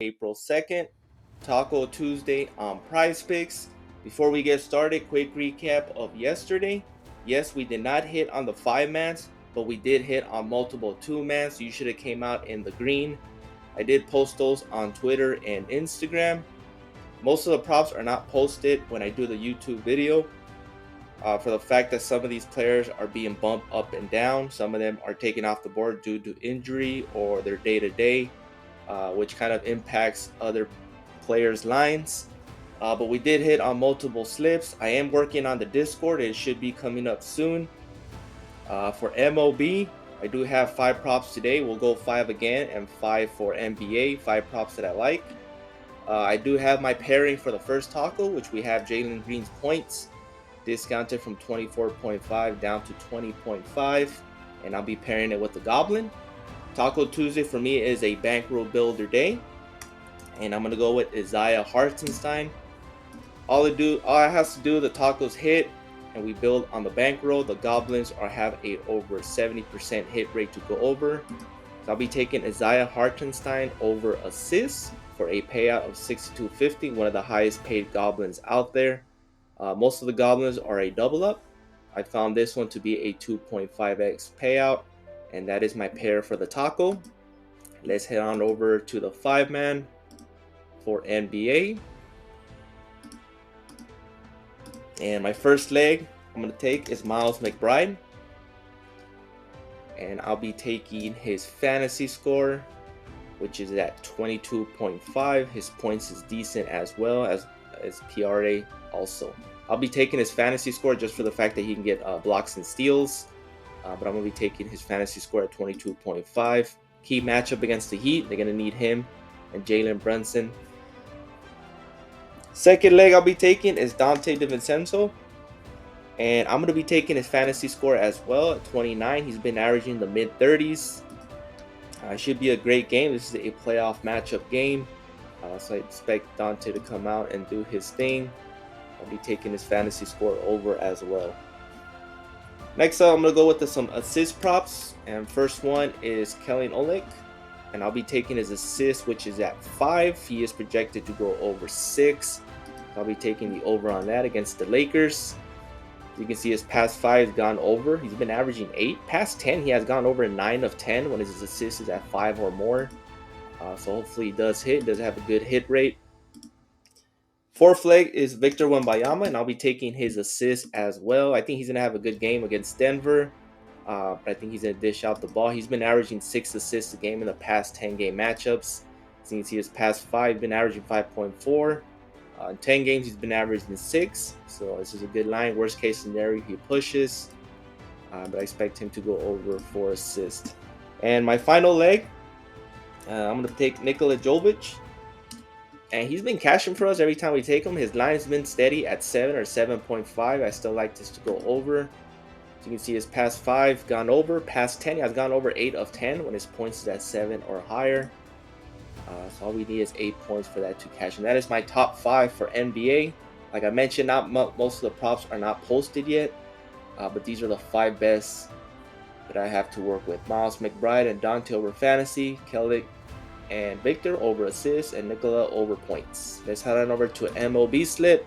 April 2nd, Taco Tuesday on Prize Picks. Before we get started, quick recap of yesterday. Yes, we did not hit on the 5-mans, but we did hit on multiple 2-mans. So you should have came out in the green. I did post those on Twitter and Instagram. Most of the props are not posted when I do the YouTube video for the fact that some of these players are being bumped up and down. Some of them are taken off the board due to injury or their day-to-day. Which kind of impacts other players' lines. But we did hit on multiple slips. I am working on the Discord. It should be coming up soon. For MLB, I do have 5 props today. We'll go 5 again and 5 for NBA, 5 props that I like. I do have my pairing for the first taco, which we have Jalen Green's points discounted from 24.5 down to 20.5. And I'll be pairing it with the Goblin. Taco Tuesday for me is a bankroll builder day, and I'm gonna go with Isaiah Hartenstein. All I has to do, the tacos hit, and we build on the bankroll. The Goblins have a over 70% hit rate to go over. So I'll be taking Isaiah Hartenstein over assists for a payout of 62.50, one of the highest paid Goblins out there. Most of the Goblins are a double up. I found this one to be a 2.5x payout. And that is my pair for the taco. Let's head on over to the 5-man for NBA. And my first leg I'm going to take is Miles McBride. And I'll be taking his fantasy score, which is at 22.5. His points is decent as well as PRA also. I'll be taking his fantasy score just for the fact that he can get blocks and steals. But I'm going to be taking his fantasy score at 22.5. Key matchup against the Heat. They're going to need him and Jalen Brunson. Second leg I'll be taking is Dante DiVincenzo. And I'm going to be taking his fantasy score as well at 29. He's been averaging the mid-30s. Should be a great game. This is a playoff matchup game. So I expect Dante to come out and do his thing. I'll be taking his fantasy score over as well. Next up, I'm going to go with some assist props. And first one is Kelly Olynyk. And I'll be taking his assist, which is at 5. He is projected to go over 6. I'll be taking the over on that against the Lakers. You can see his past 5 has gone over. He's been averaging 8. Past 10, he has gone over 9 of 10 when his assist is at 5 or more. So hopefully he does hit. Does have a good hit rate. Fourth leg is Victor Wembanyama, and I'll be taking his assist as well. I think he's going to have a good game against Denver. But I think he's going to dish out the ball. He's been averaging 6 assists a game in the past 10 game matchups. As you can see, his past 5 been averaging 5.4. In 10 games, he's been averaging 6. So this is a good line. Worst case scenario, he pushes. But I expect him to go over 4 assists. And my final leg, I'm going to take Nikola Jovic. And he's been cashing for us every time we take him. His line has been steady at 7 or 7.5. I still like this to go over. So you can see his past 5 gone over. Past 10, he has gone over 8 of 10 when his points is at 7 or higher. So all we need is 8 points for that to cash. And that is my top 5 for NBA. Like I mentioned, most of the props are not posted yet. But these are the 5 best that I have to work with. Miles McBride and Dante over fantasy. Kelly and Victor over assists, and Nikola over points. Let's head on over to an MLB slip.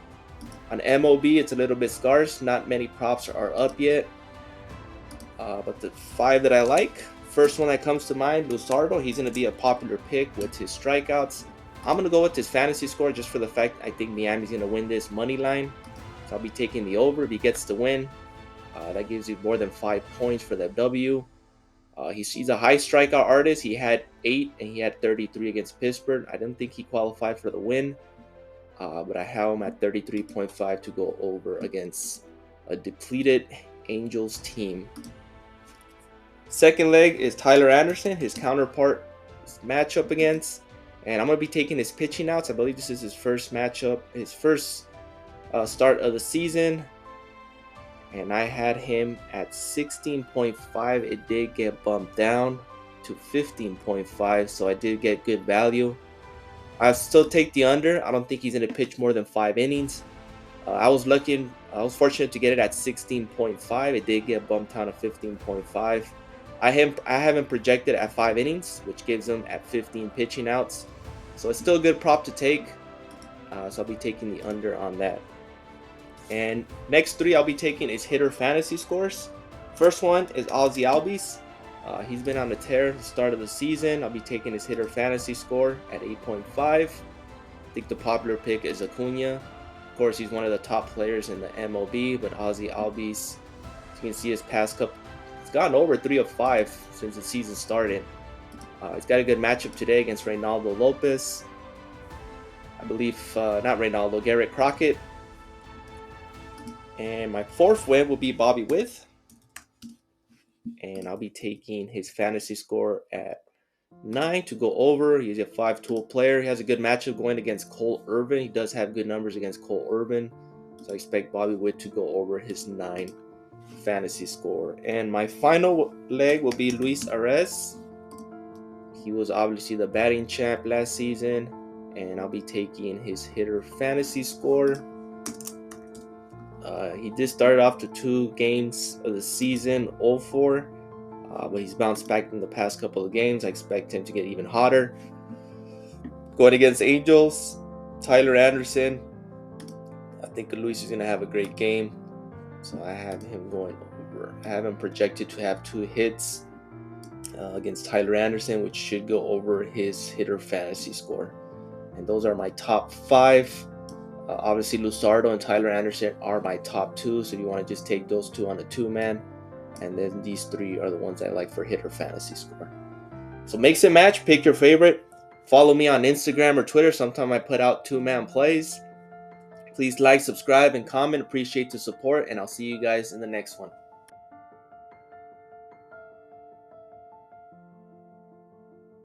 On MLB, it's a little bit scarce. Not many props are up yet. But the 5 that I like, first one that comes to mind, Luzardo. He's going to be a popular pick with his strikeouts. I'm going to go with his fantasy score just for the fact I think Miami's going to win this money line. So I'll be taking the over if he gets the win. That gives you more than 5 points for that W. He's a high strikeout artist. He had 8 and he had 33 against Pittsburgh. I didn't think he qualified for the win, but I have him at 33.5 to go over against a depleted Angels team. Second leg is Tyler Anderson, his counterpart matchup against, and I'm going to be taking his pitching outs. I believe this is his first matchup, his first start of the season. And I had him at 16.5. It did get bumped down to 15.5, so I did get good value. I still take the under. I don't think he's going to pitch more than 5 innings. I was fortunate to get it at 16.5. It did get bumped down to 15.5. I have him projected at 5 innings, which gives him at 15 pitching outs. So it's still a good prop to take. So I'll be taking the under on that. And next three I'll be taking is hitter fantasy scores. First one is Ozzy Albies. He's been on a tear at the start of the season. I'll be taking his hitter fantasy score at 8.5. I think the popular pick is Acuna. Of course, he's one of the top players in the MLB, but Ozzy Albies, you can see his past couple, he's gotten over 3 of 5 since the season started. He's got a good matchup today against Reynaldo Lopez. I believe, not Reynaldo, Garrett Crockett. And my fourth win will be Bobby Witt. And I'll be taking his fantasy score at 9 to go over. He's a 5-tool player. He has a good matchup going against Cole Irvin. He does have good numbers against Cole Irvin. So I expect Bobby Witt to go over his 9 fantasy score. And my final leg will be Luis Arraez. He was obviously the batting champ last season. And I'll be taking his hitter fantasy score. He did start off the 2 games of the season 0-4. But he's bounced back in the past couple of games. I expect him to get even hotter. Going against Angels, Tyler Anderson. I think Luis is going to have a great game. So I have him going over. I have him projected to have 2 hits against Tyler Anderson, which should go over his hitter fantasy score. And those are my top 5. Obviously, Luzardo and Tyler Anderson are my top 2. So you want to just take those 2 on a 2-man. And then these 3 are the ones I like for hitter fantasy score. So mix and match. Pick your favorite. Follow me on Instagram or Twitter. Sometimes I put out 2-man plays. Please like, subscribe, and comment. Appreciate the support. And I'll see you guys in the next one.